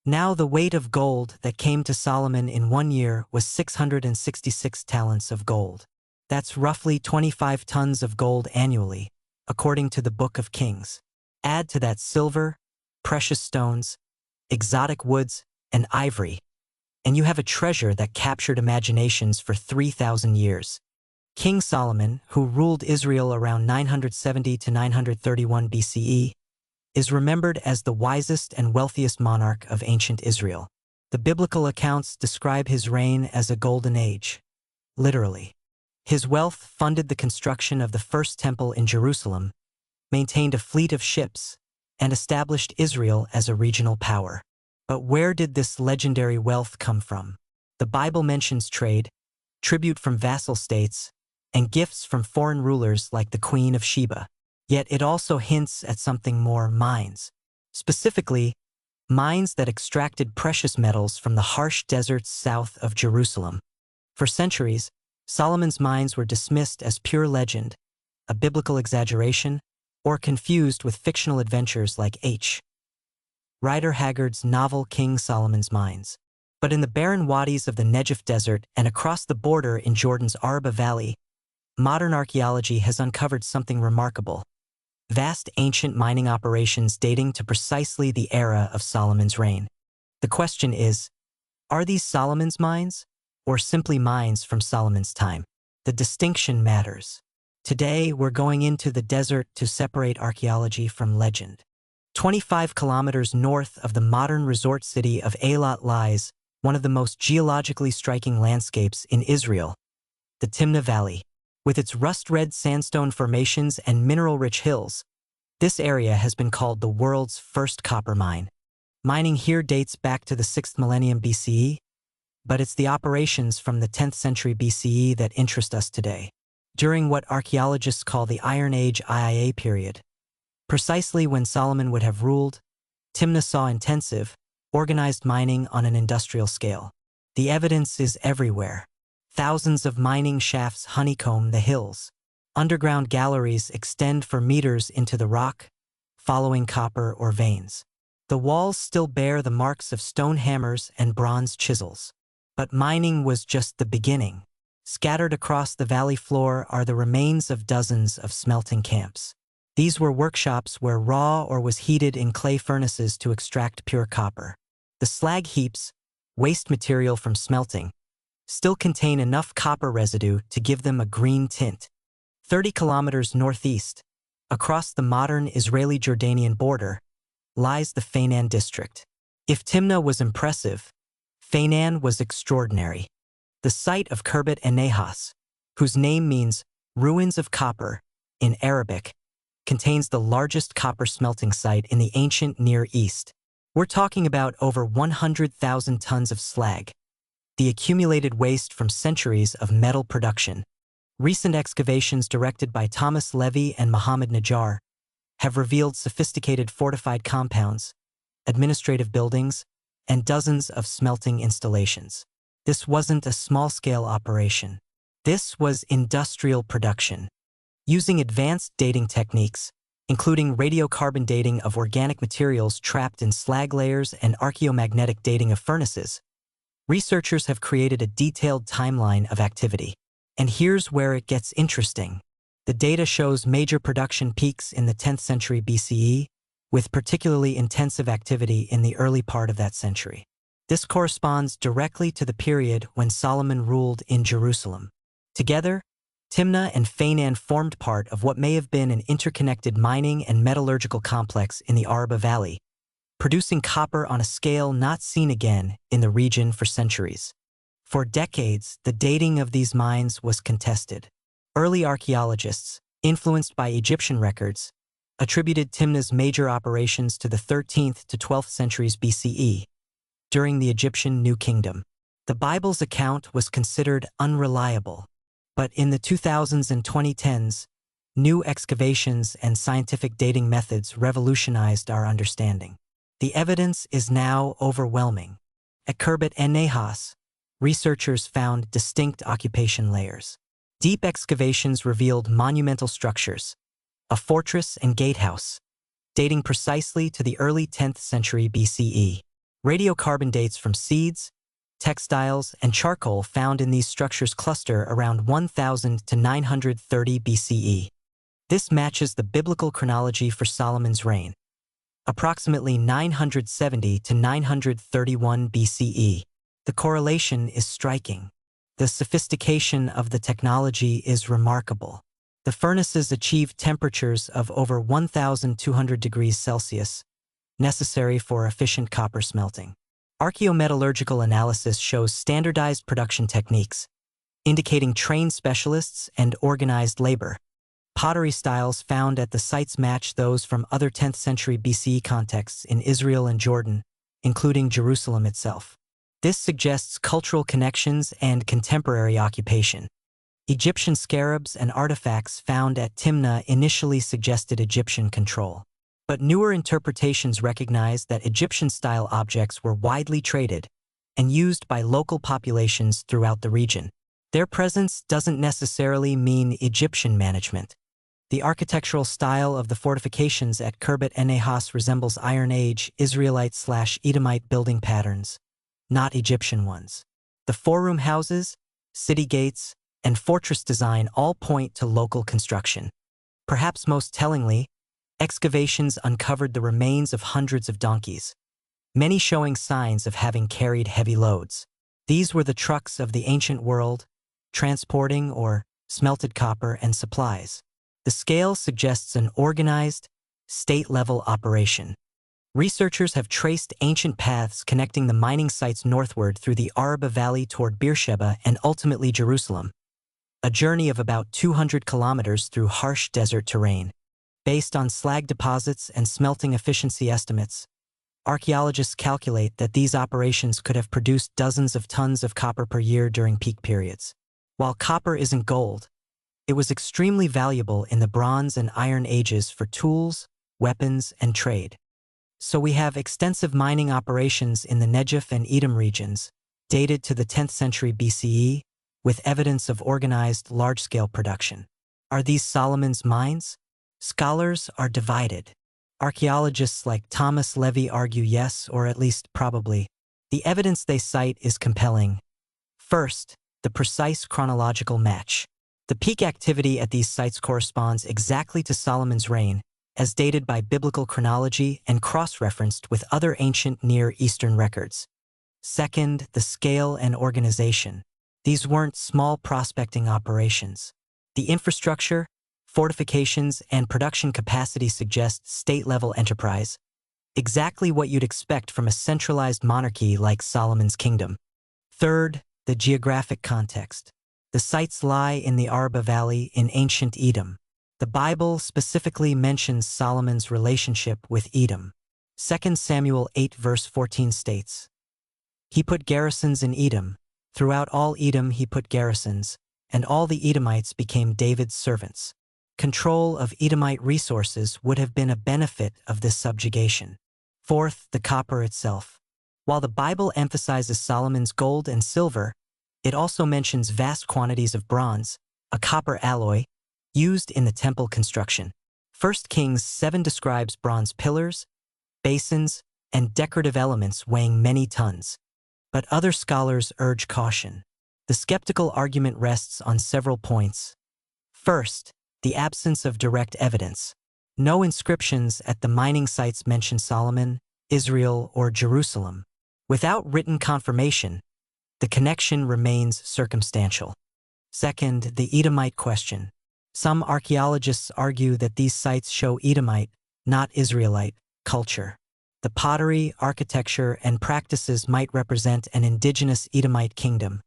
Now the weight of gold that came to Solomon in 1 year was 666 talents of gold. That's roughly 25 tons of gold annually, according to the Book of Kings. Add to that silver, precious stones, exotic woods, and ivory, and you have a treasure that captured imaginations for 3,000 years. King Solomon, who ruled Israel around 970 to 931 BCE, is remembered as the wisest and wealthiest monarch of ancient Israel. The biblical accounts describe his reign as a golden age. Literally. His wealth funded the construction of the first temple in Jerusalem, maintained a fleet of ships, and established Israel as a regional power. But where did this legendary wealth come from? The Bible mentions trade, tribute from vassal states, and gifts from foreign rulers like the Queen of Sheba. Yet it also hints at something more: mines. Specifically, mines that extracted precious metals from the harsh deserts south of Jerusalem. For centuries, Solomon's mines were dismissed as pure legend, a biblical exaggeration, or confused with fictional adventures like H. Rider Haggard's novel King Solomon's Mines. But in the barren wadis of the Negev Desert and across the border in Jordan's Araba Valley, modern archaeology has uncovered something remarkable: vast ancient mining operations dating to precisely the era of Solomon's reign. The question is, are these Solomon's mines, or simply mines from Solomon's time? The distinction matters. Today, we're going into the desert to separate archaeology from legend. 25 kilometers north of the modern resort city of Eilat lies one of the most geologically striking landscapes in Israel, the Timna Valley. With its rust-red sandstone formations and mineral-rich hills, this area has been called the world's first copper mine. Mining here dates back to the 6th millennium BCE, but it's the operations from the 10th century BCE that interest us today. During what archaeologists call the Iron Age IIA period, precisely when Solomon would have ruled, Timna saw intensive, organized mining on an industrial scale. The evidence is everywhere. Thousands of mining shafts honeycomb the hills. Underground galleries extend for meters into the rock, following copper or veins. The walls still bear the marks of stone hammers and bronze chisels. But mining was just the beginning. Scattered across the valley floor are the remains of dozens of smelting camps. These were workshops where raw ore was heated in clay furnaces to extract pure copper. The slag heaps, waste material from smelting, still contain enough copper residue to give them a green tint. 30 kilometers northeast, across the modern Israeli-Jordanian border, lies the Faynan district. If Timna was impressive, Faynan was extraordinary. The site of Khirbet and Nahas, whose name means ruins of copper in Arabic, contains the largest copper smelting site in the ancient Near East. We're talking about over 100,000 tons of slag, the accumulated waste from centuries of metal production. Recent excavations directed by Thomas Levy and Mohammed Najjar have revealed sophisticated fortified compounds, administrative buildings, and dozens of smelting installations. This wasn't a small-scale operation. This was industrial production. Using advanced dating techniques, including radiocarbon dating of organic materials trapped in slag layers and archaeomagnetic dating of furnaces, researchers have created a detailed timeline of activity. And here's where it gets interesting. The data shows major production peaks in the 10th century BCE, with particularly intensive activity in the early part of that century. This corresponds directly to the period when Solomon ruled in Jerusalem. Together, Timna and Faynan formed part of what may have been an interconnected mining and metallurgical complex in the Araba Valley, producing copper on a scale not seen again in the region for centuries. For decades, the dating of these mines was contested. Early archaeologists, influenced by Egyptian records, attributed Timna's major operations to the 13th to 12th centuries BCE, during the Egyptian New Kingdom. The Bible's account was considered unreliable, but in the 2000s and 2010s, new excavations and scientific dating methods revolutionized our understanding. The evidence is now overwhelming. At Khirbet and Nahas, researchers found distinct occupation layers. Deep excavations revealed monumental structures, a fortress and gatehouse, dating precisely to the early 10th century BCE. Radiocarbon dates from seeds, textiles, and charcoal found in these structures cluster around 1000 to 930 BCE. This matches the biblical chronology for Solomon's reign, approximately 970 to 931 BCE. The correlation is striking. The sophistication of the technology is remarkable. The furnaces achieved temperatures of over 1,200 degrees Celsius, necessary for efficient copper smelting. Archaeometallurgical analysis shows standardized production techniques, indicating trained specialists and organized labor. Pottery styles found at the sites match those from other 10th century BCE contexts in Israel and Jordan, including Jerusalem itself. This suggests cultural connections and contemporary occupation. Egyptian scarabs and artifacts found at Timna initially suggested Egyptian control. But newer interpretations recognize that Egyptian-style objects were widely traded and used by local populations throughout the region. Their presence doesn't necessarily mean Egyptian management. The architectural style of the fortifications at Khirbet en-Nahas resembles Iron Age Israelite/Edomite building patterns, not Egyptian ones. The four-room houses, city gates, and fortress design all point to local construction. Perhaps most tellingly, excavations uncovered the remains of hundreds of donkeys, many showing signs of having carried heavy loads. These were the trucks of the ancient world, transporting or smelted copper and supplies. The scale suggests an organized, state-level operation. Researchers have traced ancient paths connecting the mining sites northward through the Araba Valley toward Beersheba and ultimately Jerusalem, a journey of about 200 kilometers through harsh desert terrain. Based on slag deposits and smelting efficiency estimates, archaeologists calculate that these operations could have produced dozens of tons of copper per year during peak periods. While copper isn't gold, it was extremely valuable in the Bronze and Iron Ages for tools, weapons, and trade. So we have extensive mining operations in the Negev and Edom regions, dated to the 10th century BCE, with evidence of organized, large-scale production. Are these Solomon's mines? Scholars are divided. Archaeologists like Thomas Levy argue yes, or at least probably. The evidence they cite is compelling. First, the precise chronological match. The peak activity at these sites corresponds exactly to Solomon's reign, as dated by biblical chronology and cross-referenced with other ancient Near Eastern records. Second, the scale and organization. These weren't small prospecting operations. The infrastructure, fortifications, and production capacity suggest state-level enterprise, exactly what you'd expect from a centralized monarchy like Solomon's kingdom. Third, the geographic context. The sites lie in the Araba Valley in ancient Edom. The Bible specifically mentions Solomon's relationship with Edom. 2 Samuel 8 verse 14 states, "He put garrisons in Edom. Throughout all Edom he put garrisons, and all the Edomites became David's servants." Control of Edomite resources would have been a benefit of this subjugation. Fourth, the copper itself. While the Bible emphasizes Solomon's gold and silver, it also mentions vast quantities of bronze, a copper alloy, used in the temple construction. 1 Kings 7 describes bronze pillars, basins, and decorative elements weighing many tons. But other scholars urge caution. The skeptical argument rests on several points. First, the absence of direct evidence. No inscriptions at the mining sites mention Solomon, Israel, or Jerusalem. Without written confirmation, the connection remains circumstantial. Second, the Edomite question. Some archaeologists argue that these sites show Edomite, not Israelite, culture. The pottery, architecture, and practices might represent an indigenous Edomite kingdom,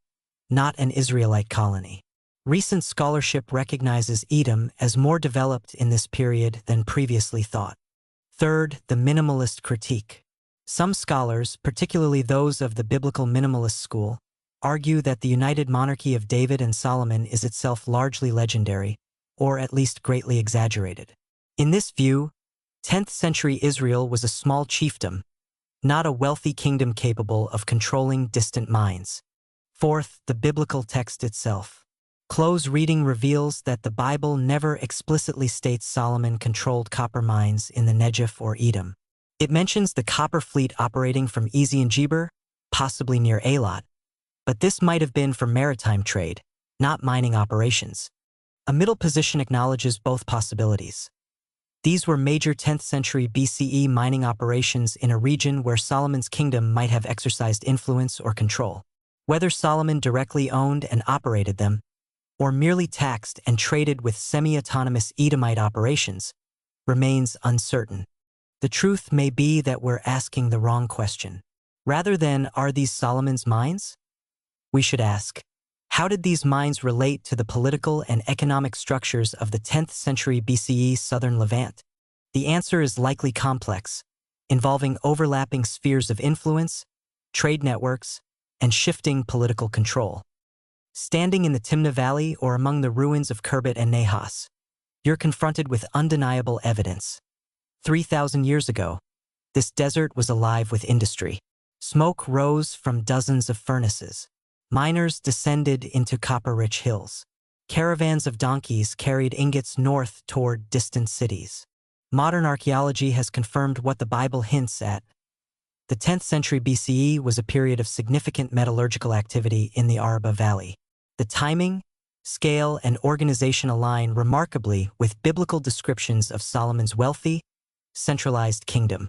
not an Israelite colony. Recent scholarship recognizes Edom as more developed in this period than previously thought. Third, the minimalist critique. Some scholars, particularly those of the biblical minimalist school, argue that the united monarchy of David and Solomon is itself largely legendary, or at least greatly exaggerated. In this view, 10th century Israel was a small chiefdom, not a wealthy kingdom capable of controlling distant mines. Fourth, the biblical text itself. Close reading reveals that the Bible never explicitly states Solomon controlled copper mines in the Negev or Edom. It mentions the copper fleet operating from Ezion-Geber, possibly near Eilat, but this might have been for maritime trade, not mining operations. A middle position acknowledges both possibilities. These were major 10th century BCE mining operations in a region where Solomon's kingdom might have exercised influence or control. Whether Solomon directly owned and operated them, or merely taxed and traded with semi-autonomous Edomite operations, remains uncertain. The truth may be that we're asking the wrong question. Rather than, are these Solomon's mines? We should ask, how did these mines relate to the political and economic structures of the 10th century BCE southern Levant? The answer is likely complex, involving overlapping spheres of influence, trade networks, and shifting political control. Standing in the Timna Valley or among the ruins of Kerbet and Nahas, you're confronted with undeniable evidence. 3,000 years ago, this desert was alive with industry. Smoke rose from dozens of furnaces. Miners descended into copper-rich hills. Caravans of donkeys carried ingots north toward distant cities. Modern archaeology has confirmed what the Bible hints at. The 10th century BCE was a period of significant metallurgical activity in the Araba Valley. The timing, scale, and organization align remarkably with biblical descriptions of Solomon's wealthy, centralized kingdom.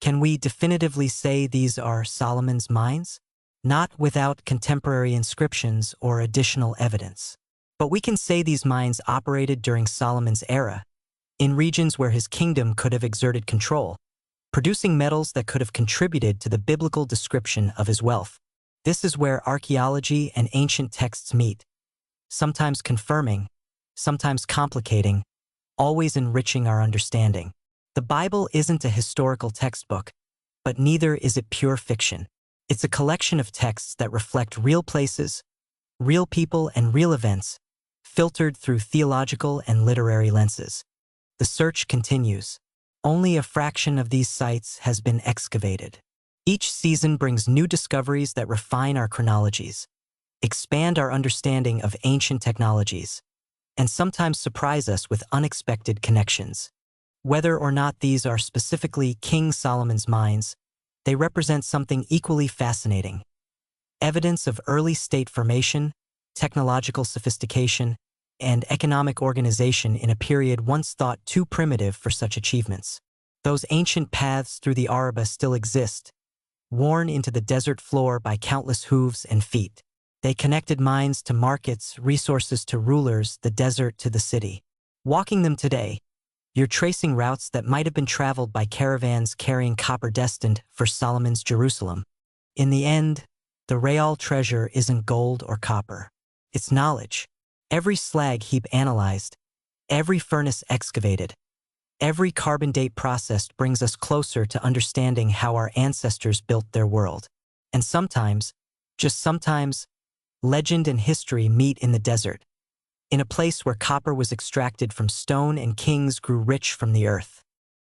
Can we definitively say these are Solomon's mines? Not without contemporary inscriptions or additional evidence. But we can say these mines operated during Solomon's era, in regions where his kingdom could have exerted control, producing metals that could have contributed to the biblical description of his wealth. This is where archaeology and ancient texts meet, sometimes confirming, sometimes complicating, always enriching our understanding. The Bible isn't a historical textbook, but neither is it pure fiction. It's a collection of texts that reflect real places, real people, and real events, filtered through theological and literary lenses. The search continues. Only a fraction of these sites has been excavated. Each season brings new discoveries that refine our chronologies, expand our understanding of ancient technologies, and sometimes surprise us with unexpected connections. Whether or not these are specifically King Solomon's mines, they represent something equally fascinating: evidence of early state formation, technological sophistication, and economic organization in a period once thought too primitive for such achievements. Those ancient paths through the Araba still exist, worn into the desert floor by countless hooves and feet. They connected mines to markets, resources to rulers, the desert to the city. Walking them today, you're tracing routes that might have been traveled by caravans carrying copper destined for Solomon's Jerusalem. In the end, the real treasure isn't gold or copper. It's knowledge. Every slag heap analyzed, every furnace excavated, every carbon date processed brings us closer to understanding how our ancestors built their world. And sometimes, just sometimes, legend and history meet in the desert, in a place where copper was extracted from stone and kings grew rich from the earth.